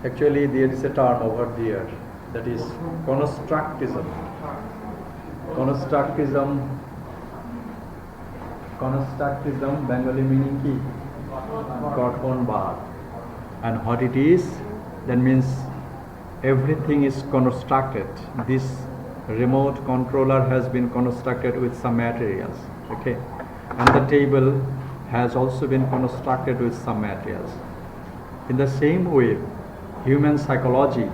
Actually, there is a term over there that is constructism. Constructism, Bengali meaning ki? Gotthonbad. And what it is, that means everything is constructed. This remote controller has been constructed with some materials, okay? And the table has also been constructed with some materials. In the same way, human psychology,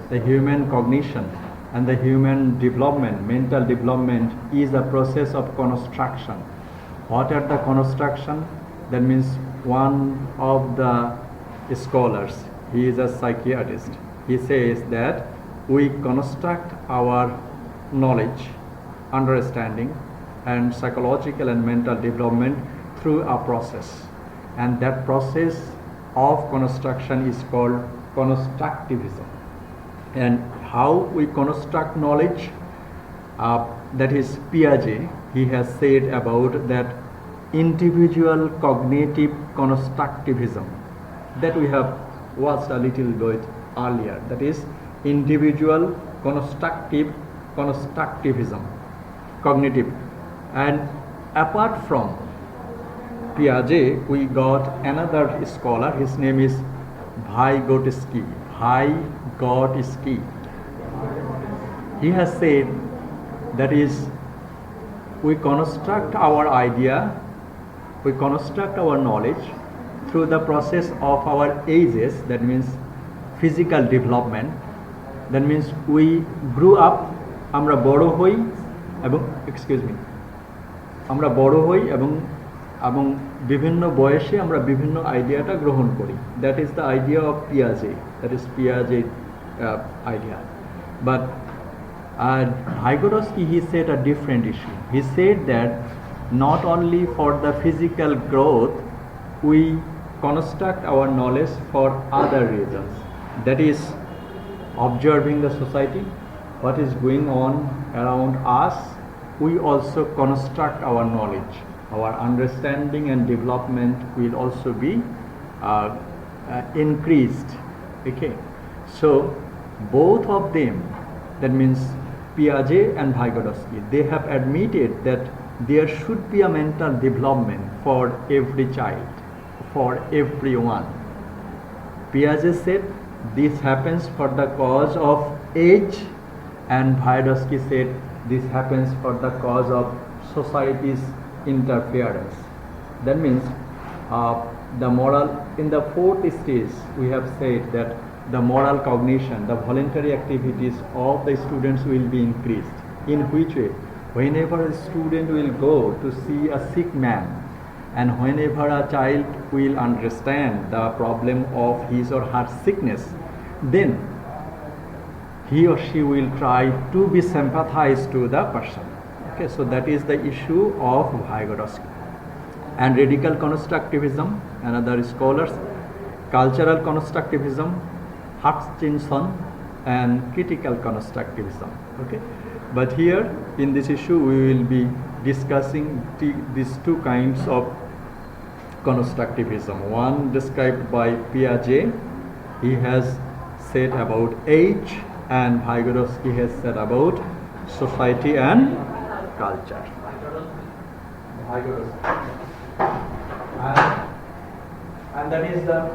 the human cognition, and the human development, mental development, is a process of construction. What are the construction? That means one of the scholars, he is a psychiatrist, he says that we construct our knowledge, understanding, and psychological and mental development through a process, and that process of construction is called constructivism. And how we construct knowledge, that is Piaget, he has said about that individual cognitive constructivism that we have watched a little bit earlier, that is individual constructivism, cognitive. And apart from Piaget, we got another scholar, his name is Vygotsky. He has said that is, we construct our idea, we construct our knowledge through the process of our ages, that means physical development, that means we grew up, আমরা বড় হই এবং আমরা বড় হই এবং বিভিন্ন বয়সে আমরা বিভিন্ন আইডিয়াটা গ্রহণ করি. That is the idea of Piaget, that is Piaget idea. But Vygotsky, he said a different issue. He said that not only for the physical growth we construct our knowledge for other reasons, that is observing the society, what is going on around us, we also construct our knowledge. Our understanding and development will also be increased. Okay, so both of them, that means Piaget and Vygotsky, they have admitted that there should be a mental development for every child, for everyone. Piaget said this happens for the cause of age, and Vygotsky said this happens for the cause of society's interference. That means the moral, in the fourth stage we have said that the moral cognition, the voluntary activities of the students will be increased. In which way? Whenever a student will go to see a sick man, and whenever a child will understand the problem of his or her sickness, then he or she will try to be sympathized to the person. Okay, so that is the issue of Vygotsky. And radical constructivism, another scholars, cultural constructivism, Hutchinson, and critical constructivism. Okay, but here in this issue we will be discussing these two kinds of constructivism. One described by Piaget, he has said about age, and Vygotsky has said about society and culture. And that is the,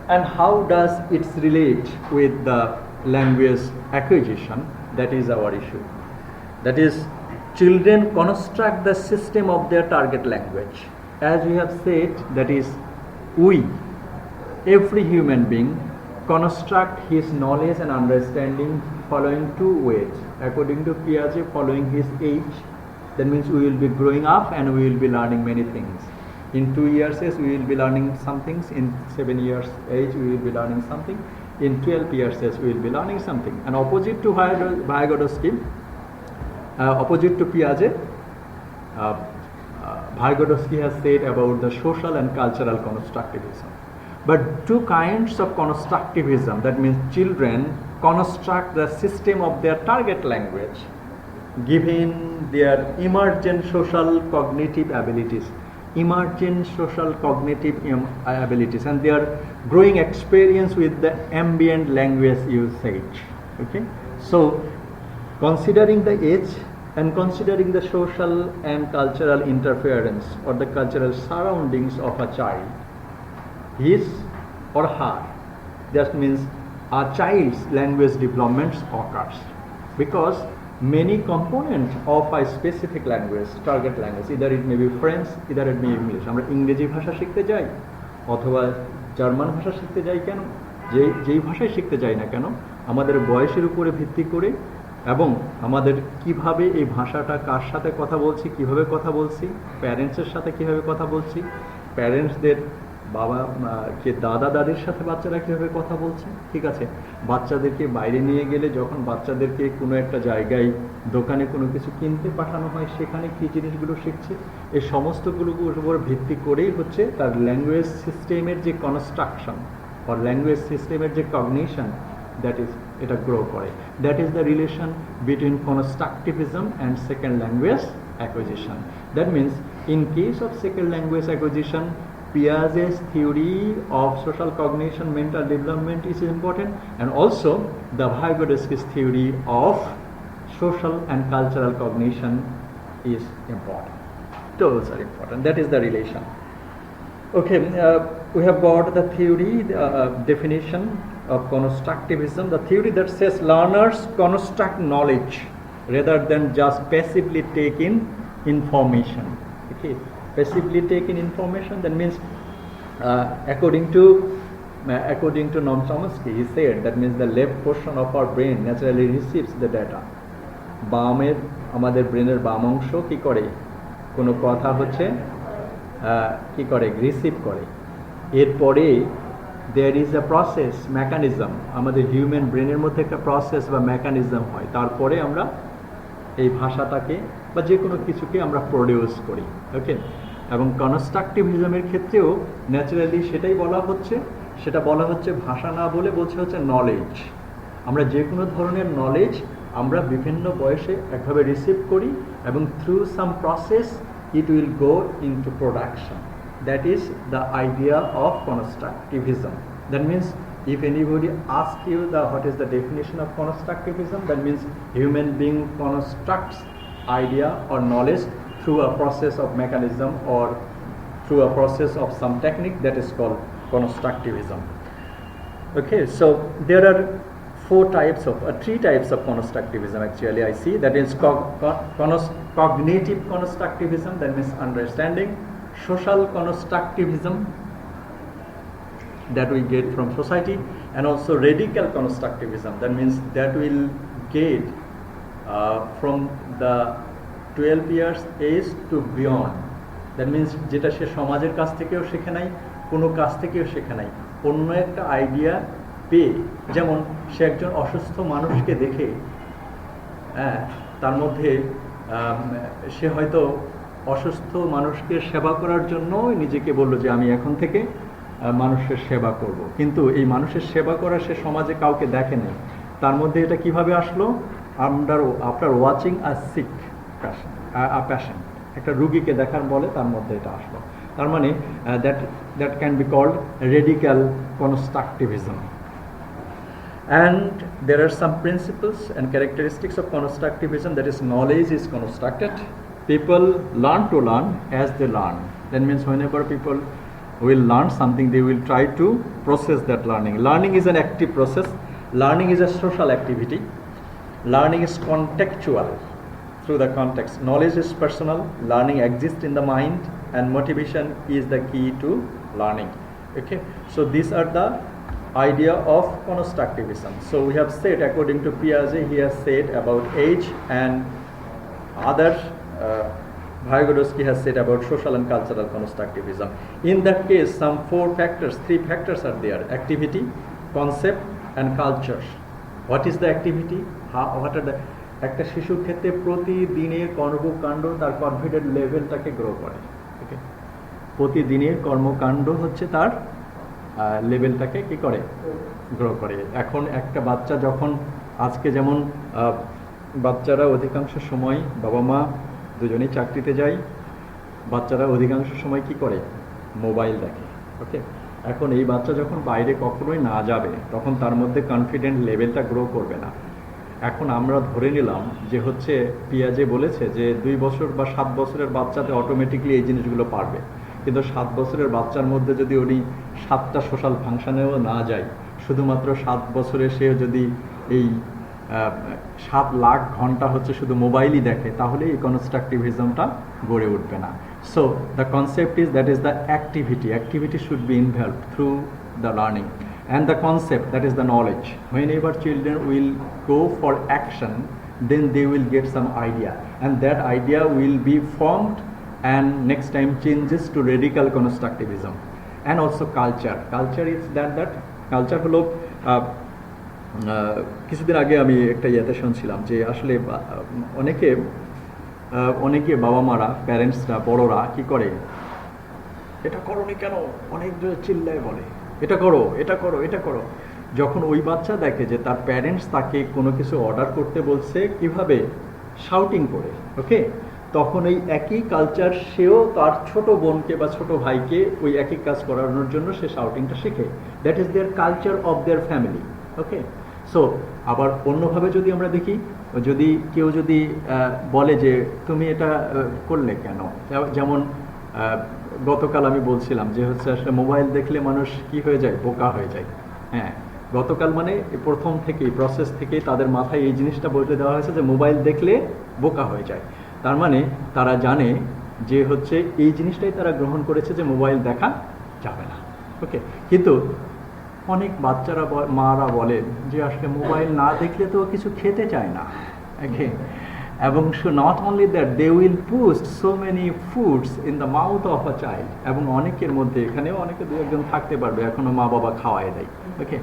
and how does it relate with the language acquisition? That is our issue. That is, children construct the system of their target language. As we have said, that is, we, every human being, construct his knowledge and understanding following two ways. According to Piaget, following his age, that means we will be growing up and we will be learning many things. In 2 years we will be learning some things, in 7 years age we will be learning something, in 12 years we will be learning something. And opposite to Vygotsky, opposite to Piaget, Vygotsky has said about the social and cultural constructivism. But two kinds of constructivism, that means children construct the system of their target language given their emergent social cognitive abilities. emergent social cognitive abilities and their growing experience with the ambient language usage. Okay, so considering the age and considering the social and cultural interference or the cultural surroundings of a child, his or her, that means a child's language development occurs because many components of a specific language, target language, either it may be French, either it may be English. আমরা ইংরেজি ভাষা শিখতে যাই অথবা German ভাষা শিখতে যাই কেন, যেই ভাষায় শিখতে যাই না কেন, আমাদের বয়সের উপরে ভিত্তি করে এবং আমাদের কিভাবে এই ভাষাটা কার সাথে কথা বলছি, কিভাবে কথা বলছি, প্যারেন্টসের সাথে কিভাবে কথা বলছি, প্যারেন্টসদের বাবা কে দাদা দাদির সাথে বাচ্চারা কীভাবে কথা বলছে, ঠিক আছে, বাচ্চাদেরকে বাইরে নিয়ে গেলে যখন বাচ্চাদেরকে কোনো একটা জায়গায় দোকানে কোনো কিছু কিনতে পাঠানো হয় সেখানে কী জিনিসগুলো শিখছে, এই সমস্তগুলোর উপর ভিত্তি করেই হচ্ছে তার ল্যাঙ্গুয়েজ সিস্টেমের যে কনস্ট্রাকশন or language systemer যে cognition, that is এটা grow করে. That is the relation between constructivism and second language acquisition. That means in case of second language acquisition, Piaget's theory of social cognition mental development is important, and also the Vygotsky's theory of social and cultural cognition is important. Those are important. That is the relation. Okay, we have got the theory, definition of constructivism, the theory that says learners construct knowledge rather than just passively take in information. Okay, passively take in information, that means according to Noam Chomsky, he said that means the left portion of our brain naturally receives the data. বামের আমাদের ব্রেনের বাম অংশ কি করে, কোনো কথা হচ্ছে কি করে, রিসিভ করে, এরপরে there is a process mechanism, আমাদের হিউম্যান ব্রেনের মধ্যে একটা প্রসেস বা মেকানিজম হয়, তারপরে আমরা এই ভাষাটাকে বা যে কোনো কিছুকে আমরা প্রডিউস করি। ওকে, এবং কনস্ট্রাকটিভিজমের ক্ষেত্রেও ন্যাচারালি সেটাই বলা হচ্ছে ভাষা না বলে বলছে হচ্ছে নলেজ। আমরা যে কোনো ধরনের নলেজ আমরা বিভিন্ন বয়সে একভাবে রিসিভ করি এবং through some process it will go into production. That is the idea of constructivism. That means if anybody asks you what is the definition of constructivism, that means human being constructs idea or knowledge through a process of mechanism or through a process of some technique, that is called constructivism. Okay, so there are three types of constructivism actually I see. That is cognitive constructivism, that means understanding, social constructivism that we get from society, and also radical constructivism, that means that will get from the 12 years age to beyond. That means যেটা সে সমাজের কাছ থেকেও শেখে নাই, কোনো কাছ থেকেও শেখে নাই, অন্য একটা আইডিয়া পেয়ে, যেমন সে একজন অসুস্থ মানুষকে দেখে তার মধ্যে সে হয়তো অসুস্থ মানুষকে সেবা করার জন্য নিজেকে বলল যে আমি এখন থেকে মানুষের সেবা করব, কিন্তু এই মানুষের সেবা করা সে সমাজে কাউকে দেখেনি, তার মধ্যে এটা কিভাবে আসলো, after watching a sick patient, একটা রুগীকে দেখার বলে তার মধ্যে এটা আসলো। তার মানে that can be called radical constructivism. And there are some principles and characteristics of constructivism, that is knowledge is constructed. People learn to learn as they learn. That means whenever people will learn something, they will try to process that learning. Learning is an active process. Learning is a social activity. Learning is contextual through the context. Knowledge is personal. Learning exists in the mind, and motivation is the key to learning. Okay, so these are the idea of constructivism. So we have said, according to Piaget, he has said about age, and other Vygotsky has said about social and cultural constructivism. In that case, some three factors are there: activity, concept, and culture. What is the activity? What are the একটা শিশুর ক্ষেত্রে প্রতিদিনের কর্মকাণ্ড তার confident লেভেলটাকে grow করে। ওকে, প্রতিদিনের কর্মকাণ্ড হচ্ছে তার লেভেলটাকে কি করে, গ্রো করে। এখন একটা বাচ্চা যখন আজকে যেমন বাচ্চারা অধিকাংশ সময় বাবা মা দুজনেই চাকরিতে যায়, বাচ্চারা অধিকাংশ সময় কি করে, মোবাইল দেখে। ওকে, এখন এই বাচ্চা যখন বাইরে কখনোই না যাবে তখন তার মধ্যে কনফিডেন্ট লেভেলটা গ্রো করবে না। এখন আমরা ধরে নিলাম যে হচ্ছে পিয়াজে বলেছে যে 2 বছর বা 7 বছরের বাচ্চাতে অটোমেটিকলি এই জিনিসগুলো পারবে, কিন্তু 7 বছরের বাচ্চার মধ্যে যদি উনি 7টা সোশ্যাল ফাংশনেও না যায়, শুধুমাত্র 7 বছরে সে যদি এই 7 লাখ ঘন্টা হচ্ছে শুধু মোবাইলই দেখে, তাহলে এই কনস্ট্রাকটিভিজমটা গড়ে উঠবে না। So the concept is that is the activity should be involved through the learning, and the concept, that is the knowledge. Whenever children will go for action, then they will get some idea, and that idea will be formed and next time changes to radical constructivism. And also culture is that culture হলো কিছুদিন আগে আমি একটা ইয়েতে শুনছিলাম যে আসলে অনেকে বাবা মারা, প্যারেন্টসরা, বড়রা কি করে, এটা করোনি কেন, অনেক চিল্লায় বলে, এটা করো, এটা করো, এটা করো। যখন ওই বাচ্চা দেখে যে তার প্যারেন্টস তাকে কোনো কিছু অর্ডার করতে বলছে কিভাবে, শাউটিং করে, ওকে, তখন এই একই কালচার সেও তার ছোট বোনকে বা ছোট ভাইকে ওই একই কাজ করানোর জন্য সে শাউটিংটা শেখে। That is there culture of their family. Okay, so আবার অন্যভাবে যদি আমরা দেখি, যদি কেউ যদি বলে যে তুমি এটা করলে কেন, যেমন গতকাল আমি বলছিলাম যে হচ্ছে আসলে মোবাইল দেখলে মানুষ কি হয়ে যায়, বোকা হয়ে যায়। হ্যাঁ, গতকাল মানে প্রথম থেকেই প্রসেস থেকেই তাদের মাথায় এই জিনিসটা বলতে দেওয়া হয়েছে যে মোবাইল দেখলে বোকা হয়ে যায়। তার মানে তারা জানে যে হচ্ছে এই জিনিসটাই তারা গ্রহণ করেছে যে মোবাইল দেখা যাবে না। ওকে, কিন্তু অনেক বাচ্চারা মারা বলেন যে আসলে মোবাইল না দেখলে তো কিছু খেতে চায় না। ওকে, এবং not only that, they will push so many foods in the mouth of a child. এবং অনেকের মধ্যে, এখানেও অনেকে দু একজন থাকতে পারবে এখনো মা বাবা খাওয়াই দেয়। ওকে,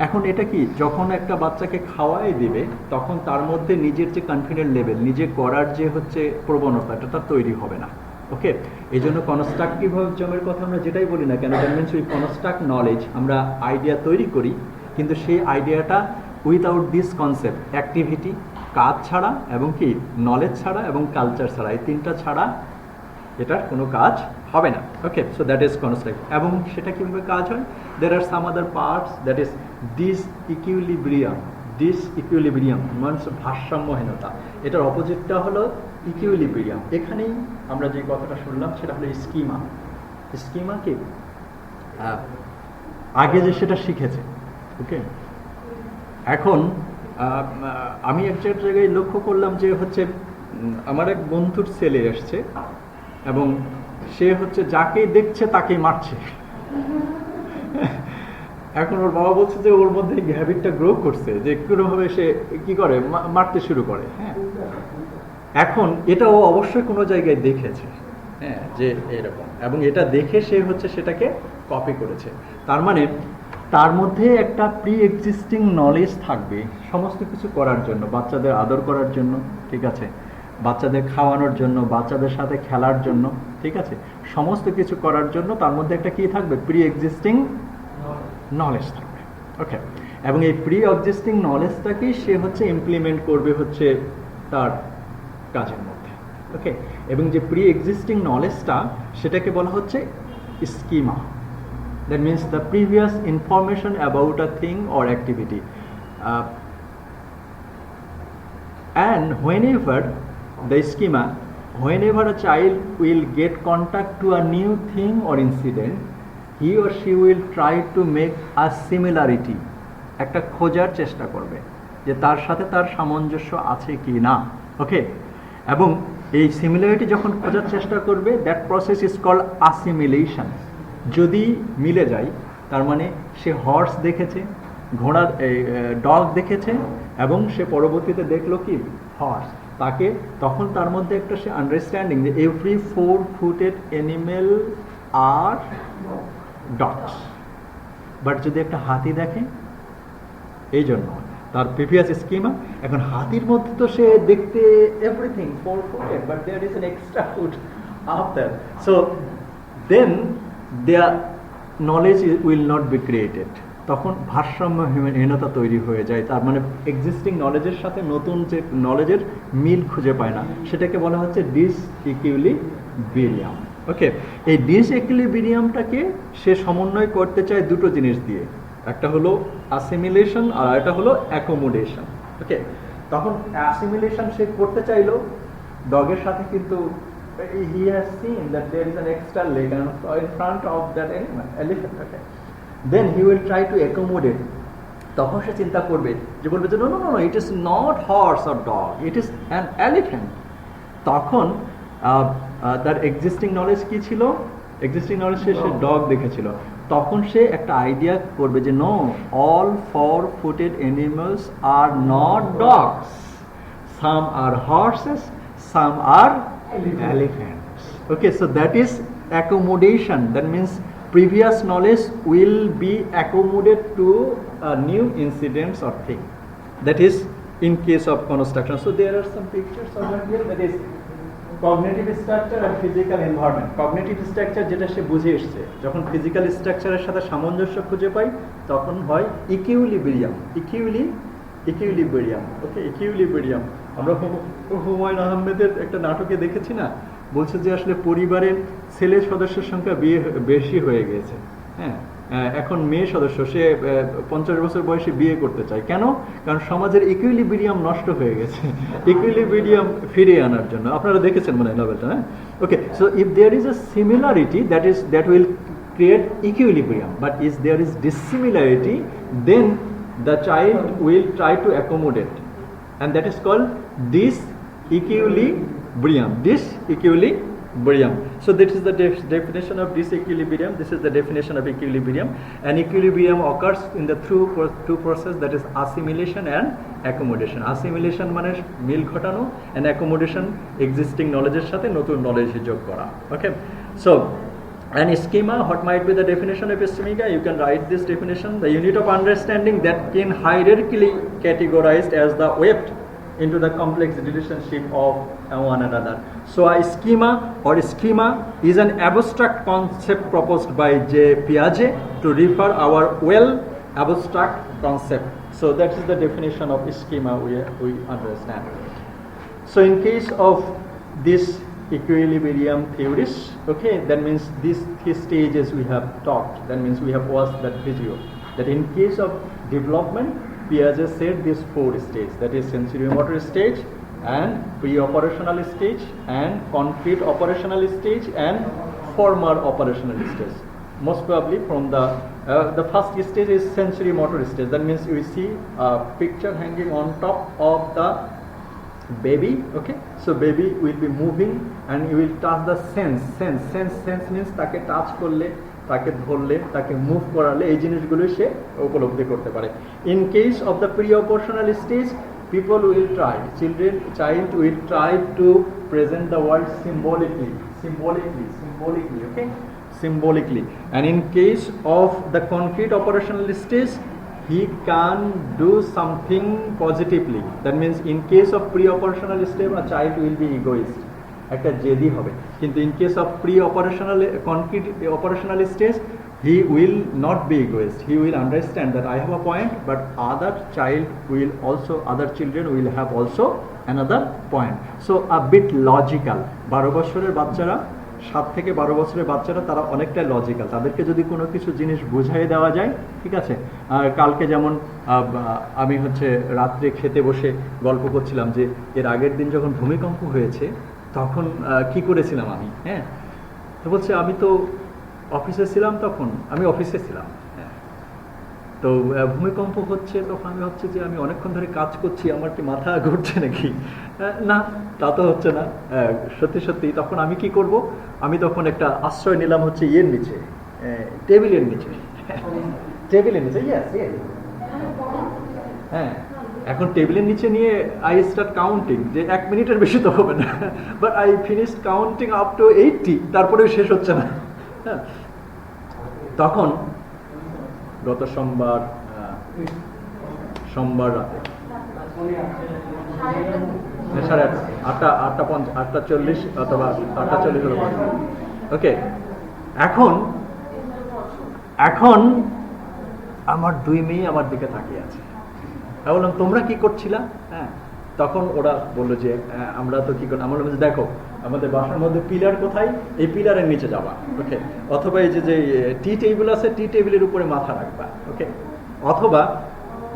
এখন এটা কি, যখন একটা বাচ্চাকে খাওয়াই দিবে তখন তার মধ্যে নিজের যে কনফিডেন্ট লেভেল, নিজে করার যে হচ্ছে প্রবণতা, এটা তার তৈরি হবে না। ওকে, এই জন্য কনস্ট্রাকটিভিজমের কথা আমরা যেটাই বলি না কেন, that means we construct knowledge, আমরা আইডিয়া তৈরি করি, কিন্তু সেই আইডিয়াটা উইথাউট দিস কনসেপ্ট, অ্যাক্টিভিটি, কাজ ছাড়া, এবং কি নলেজ ছাড়া, এবং কালচার ছাড়া, এই তিনটা ছাড়া এটার কোনো কাজ হবে না। ওকে, সো দ্যাট ইজ কনস্ট্রাক্ট। এবং সেটা কীভাবে কাজ হয়, দের আর সাম আদার পার্টস, দ্যাট ইজ ডিসইকুইলিব্রিয়াম মানে ভারসাম্যহীনতা। এটার অপোজিটটা হলো ইকুইলিব্রিয়াম। এখানেই আমরা যে কথাটা শুনলাম সেটা হলো স্কিমা কি আগে যে সেটা শিখেছে। ওকে, এখন আমি একটা জায়গায় লক্ষ্য করলাম যে হচ্ছে আমার এক বন্ধুর ছেলে এসছে এবং সে হচ্ছে যাকেই দেখছে তাকেই মারছে। এখন ওর বাবা বলছে যে ওর মধ্যে এই হ্যাবিটটা গ্রো করছে, যে কোনোভাবে সে কি করে, মারতে শুরু করে। হ্যাঁ, এখন এটা ও অবশ্যই কোনো জায়গায় দেখেছে, হ্যাঁ, যে এরকম, এবং এটা দেখে সে হচ্ছে সেটাকে কপি করেছে। তার মানে তার মধ্যে একটা প্রি এক্সিস্টিং নলেজ থাকবে সমস্ত কিছু করার জন্য, বাচ্চাদের আদর করার জন্য, ঠিক আছে, বাচ্চাদের খাওয়ানোর জন্য, বাচ্চাদের সাথে খেলার জন্য, ঠিক আছে, সমস্ত কিছু করার জন্য তার মধ্যে একটা কি থাকবে, প্রি এক্সিস্টিং নলেজ থাকবে। ওকে, এবং এই প্রি এক্সিস্টিং নলেজটাকেই সে হচ্ছে ইমপ্লিমেন্ট করবে হচ্ছে তার কাজের মধ্যে। ওকে, এবং যে প্রি এক্সিস্টিং নলেজটা সেটাকে বলা হচ্ছে schema. That means the previous information about a thing or activity. And whenever the schema, whenever a child will get contact to a new thing or incident, he or she will try to make a similarity. একটা খোঁজার চেষ্টা করবে যে তার সাথে তার সামঞ্জস্য আছে কি না। ওকে, এবং এই সিমিলারিটি যখন খোঁজার চেষ্টা করবে, দ্যাট প্রসেস ইজ কল্ড আসিমিলেশন। যদি মিলে যায়, তার মানে সে হর্স দেখেছে, ঘোড়া, ডগ দেখেছে, এবং সে পরবর্তীতে দেখলো কি হর্স, তাকে তখন তার মধ্যে একটা সে আন্ডারস্ট্যান্ডিং যে every 4-footed animal are dogs. But যদি একটা হাতি দেখে, এই জন্য তার প্রিভিয়াস স্কিমা, এখন হাতির মধ্যে তো সে দেখতে everything 4-footed, but there is an extra foot after, so then their knowledge will not be created. তখন ভারসাম্যহীনতা তৈরি হয়ে যায়। তার মানে এক্সিস্টিং নলেজের সাথে নতুন যে নলেজের মিল খুঁজে পায় না, সেটাকে বলা হচ্ছে ডিসইকুইলিব্রিয়াম। ডিসইকুইলিব্রিয়াম। ওকে, এই ডিসইকুইলিব্রিয়ামটাকে সে সমন্বয় করতে চায় দুটো জিনিস দিয়ে, একটা হলো অ্যাসিমিলেশন আর একটা হলো অ্যাকোমোডেশন। ওকে, তখন অ্যাসিমিলেশন সে করতে চাইলো ডগের সাথে, কিন্তু he has seen that there is an extra leg in front of that animal, elephant. Okay, then he will try to accommodate. তখন সে চিন্তা করবে যে বলবে যে no no no, it is not horse or dog, it is an elephant. তখন তার existing knowledge কি ছিল? এক্সিস্টিং নলেজ সে ডগ দেখেছিল। তখন সে একটা আইডিয়া করবে যে no, all four footed animals are not dogs, some are horses, some are elephants. Okay, so that is accommodation. That means previous knowledge will be accommodated to new incidents or thing. That is in case of construction. So there are some pictures over here. That is cognitive structure and physical environment. Cognitive structure যেটা সে বুঝে এসছে, যখন physical স্ট্রাকচারের সাথে সামঞ্জস্য খুঁজে পাই তখন হয় ইকুইলিব্রিয়াম। ইকুইলিব্রিয়াম। ওকে, ইকুইলিব্রিয়াম। আমরা হুমায়ুন আহমেদের একটা নাটকে দেখেছি না, বলছে যে আসলে পরিবারের ছেলে সদস্যের সংখ্যা বেশি হয়ে গেছে, হ্যাঁ, এখন মেয়ে সদস্য সে 50 বছর বয়সে বিয়ে করতে চায়। কেন? কারণ সমাজের ইকুইলিব্রিয়াম নষ্ট হয়ে গেছে, ইকুইলিব্রিয়াম ফিরিয়ে আনার জন্য। আপনারা দেখেছেন মনে হয় নভেলটা, হ্যাঁ? Okay, so if there is a similarity that will create equilibrium, but if there is dissimilarity, then the child will try to accommodate, and that is called disequilibrium. So this is the definition of disequilibrium. This is the definition of equilibrium. And equilibrium occurs in the two process, that is assimilation and accommodation. Assimilation মানে মিল ঘটানো, and accommodation existing knowledge এর সাথে নতুন knowledge যোগ করা। Okay, so and schema, what might be the definition of schema? You can write this definition: the unit of understanding that can hierarchically categorized as the weft into the complex relationship of one another. So a schema is an abstract concept proposed by J. Piaget to refer our well abstract concept. So that is the definition of schema we understand. So in case of this equilibrium theories, okay, that means these three stages we have talked, that means we have watched that video, that in case of development Piaget said these four stages, that is sensory-motor stage and pre-operational stage and concrete operational stage and formal operational stage. Most probably from the first stage is sensory-motor stage. That means we see a picture hanging on top of the baby. Okay, so baby will be moving and you will touch the sense means তাকে touch করলে, তাকে ধরলে, তাকে move করালে এই জিনিসগুলো সে উপলব্ধি করতে পারে। In case of the pre operational stage, people will try, child will try to present the world symbolically, okay, symbolically. And in case of the concrete operational stage, he can do something positively. That means in case of pre-operational stage, a child will be egoist, একটা জেদি হবে। কিন্তু in case of pre-operational concrete operational stage, he will not be egoist. He will understand that I have a point, but other children will have also another point. So a bit logical. 12 বছরের বাচ্চারা, 7 থেকে 12 বছরের বাচ্চারা তারা অনেকটা logical. তাদেরকে যদি কোনো কিছু জিনিস বুঝাই দেওয়া যায়, ঠিক আছে। আর কালকে যেমন আমি রাত্রে খেতে বসে গল্প করছিলাম যে এর আগের দিন যখন ভূমিকম্প হয়েছে তখন কি করেছিলাম আমি, হ্যাঁ, তো বলছে আমি তো অফিসে ছিলাম, তখন আমি অফিসে ছিলাম, হ্যাঁ, তো ভূমিকম্প হচ্ছে, তখন আমি যে আমি অনেকক্ষণ ধরে কাজ করছি, আমার কি মাথা ঘুরছে নাকি? না, তা তো হচ্ছে না, সত্যি। তখন আমি কি করব? আমি তখন একটা আশ্রয় নিলাম ইয়ের নিচে, টেবিলের নিচে, হ্যাঁ। এখন টেবিলের নিচে নিয়ে আই স্টার্ট কাউন্টিং, যে 1 মিনিটের বেশি তো হবে না, but I finished counting up to 80, তারপরেও শেষ হচ্ছে না। হ্যাঁ, তখন গত সোমবার রাতে 8:40 অথবা 8:40 হলো। ওকে, এখন আমার 2 মেয়ে আমার দিকে তাকিয়ে আছে। আমি বললাম তোমরা কি করছিলা? হ্যাঁ, তখন ওরা বললো যে আমরা তো কি করলাম। আমরা বললাম দেখো আমাদের বাসার মধ্যে পিলার কোথায়, এই পিলারের নিচে যাবা, ওকে, অথবা এই যে টি টেবিল আছে, টি টেবিলের উপরে মাথা রাখবা, ওকে, অথবা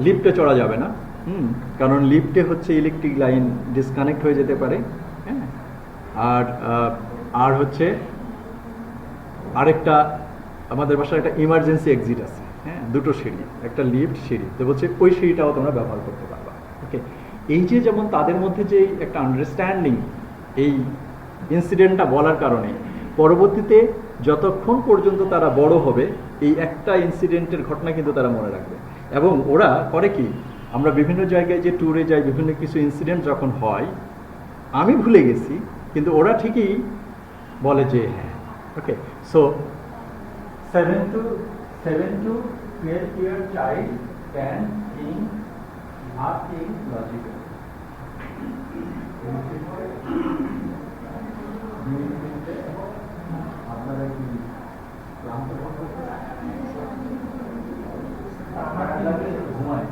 লিফটে চড়া যাবে না, কারণ লিফটে হচ্ছে ইলেকট্রিক লাইন ডিসকানেক্ট হয়ে যেতে পারে, হ্যাঁ, আর হচ্ছে আরেকটা আমাদের বাসায় একটা ইমার্জেন্সি এক্সিট আছে, হ্যাঁ, দুটো সিঁড়ি, একটা লিফট সিঁড়ি, তো বলছে ওই সিঁড়িটাও তোমরা ব্যবহার করতে পারবা, ওকে। এই যে যেমন তাদের মধ্যে যে একটা আন্ডারস্ট্যান্ডিং, এই ইনসিডেন্টটা বলার কারণে পরবর্তীতে যতক্ষণ পর্যন্ত তারা বড় হবে এই একটা ইনসিডেন্টের ঘটনা কিন্তু তারা মনে রাখবে। এবং ওরা করে কি, আমরা বিভিন্ন জায়গায় যে ট্যুরে যাই, বিভিন্ন কিছু ইনসিডেন্ট যখন হয় আমি ভুলে গেছি, কিন্তু ওরা ঠিকই বলে যে হ্যাঁ, okay. So 7 to 12 year child can think logically. আপনারা কি ক্লান্ত ঘুমায়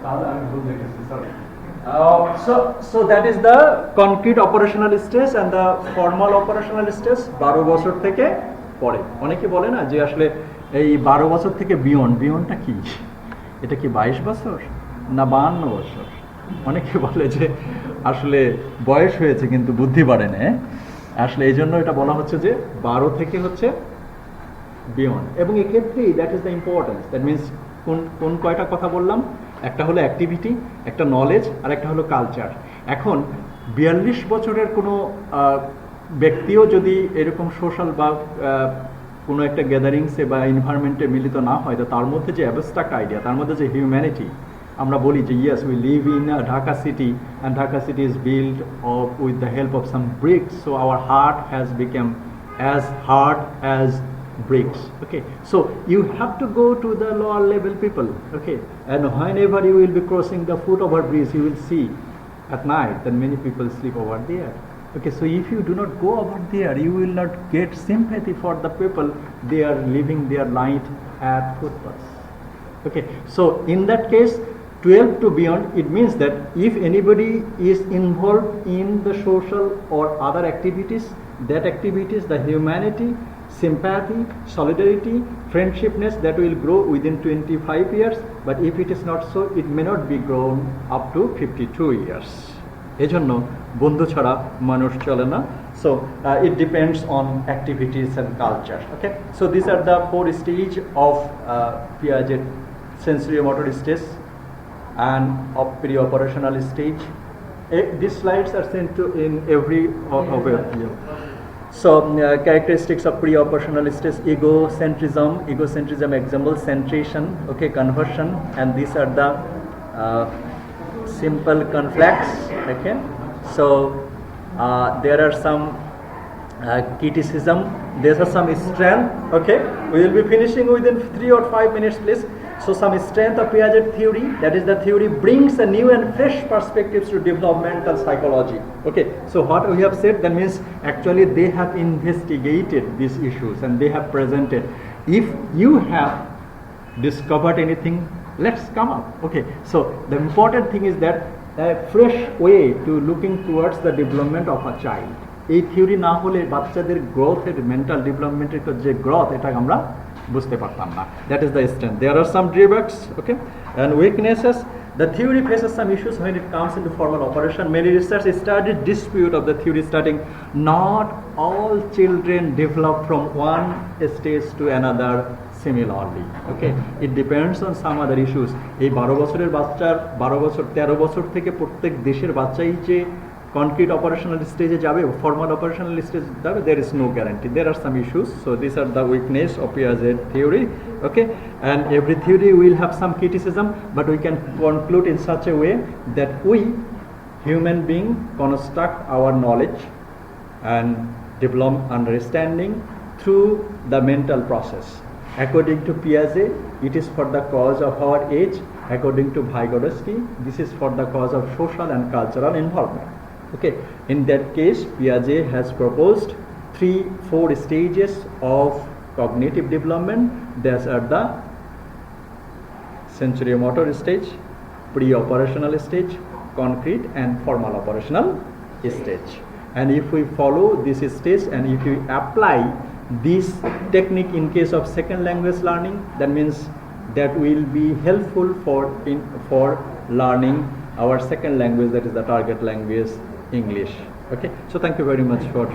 তাহলে আমি ভুল দেখেছি, sorry. So that is the concrete operational stage and the formal operational stage 12 বছর থেকে পরে। অনেকে বলে না যে আসলে এই 12 বছর থেকে বিয়ন্ডটা কি, এটা কি 22 বছর না 52 বছর? অনেকে বলে যে আসলে বয়স হয়েছে কিন্তু বুদ্ধি বাড়ে না, আসলে এই জন্য এটা বলা হচ্ছে যে 12 থেকে হচ্ছে বিয়ন্ড। এবং এক্ষেত্রেই that is the importance, that means কোন কয়টা কথা বললাম, একটা হলো অ্যাক্টিভিটি, একটা নলেজ, আর একটা হলো কালচার। এখন 42 বছরের কোনো ব্যক্তিও যদি এরকম সোশ্যাল বা কোনো একটা গ্যাদারিংসে বা এনভায়রনমেন্টে মিলিত না হয়, তো তার মধ্যে যে অ্যাবস্ট্রাক্ট আইডিয়া, তার মধ্যে যে হিউম্যানিটি, আমরা বলি যে yes we live in Dhaka city and Dhaka city is build with the help of some bricks, so our heart has become as hard as bricks, okay. So you have to go to the lower level people, okay, and whenever you will be crossing the foot over bridge, you will see at night that many people sleep over there, okay. So if you do not go over there, you will not get sympathy for the people, they are living their night at footpaths, okay. So in that case 12 to beyond, it means that if anybody is involved in the social or other activities, that activities, the humanity, sympathy, solidarity, friendshipness, that will grow within 25 years, but if it is not so, it may not be grown up to 52 years. এজন্য বন্ধু ছাড়া মানুষ চলে না। So it depends on activities and culture, okay. So these are the 4 stages of Piaget sensory-motor stage and of pre-operational stage. These slides are sent to in every of you. So characteristics of pre-operational stage: egocentrism, example, centration, okay, conversion, and these are the simple conflicts, okay. So there are some criticism, there are some strength, okay. We will be finishing within 3 or 5 minutes, please. So some strength of Piaget theory, that is the theory brings a new and fresh perspectives to developmental psychology, okay. So what we have said, that means actually they have investigated these issues and they have presented. If you have discovered anything, let's come up, okay. So the important thing is that a fresh way to looking towards the development of a child. এই theory না হলে বাচ্চাদের গ্রোথের, mental ডেভেলপমেন্টের যে growth, এটা আমরা বুঝতে পারতাম না। That is the strength. There are some drawbacks, okay, and weaknesses. The theory faces some issues when it comes into formal operation. Many research studied dispute of the theory starting. Not all children develop from one stage to another similarly, okay. It depends on some other issues. এই 12 বছরের বাচ্চার 12 বছর 13 বছর থেকে প্রত্যেক দেশের বাচ্চাই যে concrete operational stage যাবে, formal operational stage যাবে, there is no guarantee. There are some issues. So these are the weakness of Piaget theory, okay. And every theory will have some criticism, but we can conclude in such a way that we human being construct our knowledge and develop understanding through the mental process. According to Piaget, it is for the cause of our age. According to Vygotsky, this is for the cause of social and cultural involvement, okay. In that case, Piaget has proposed 3-4 stages of cognitive development. These are the sensory-motor stage, pre-operational stage, concrete and formal operational stage. And if we follow this stage and if we apply this technique in case of second language learning, that means that will be helpful for learning our second language, that is the target language, English. Okay, so thank you very much for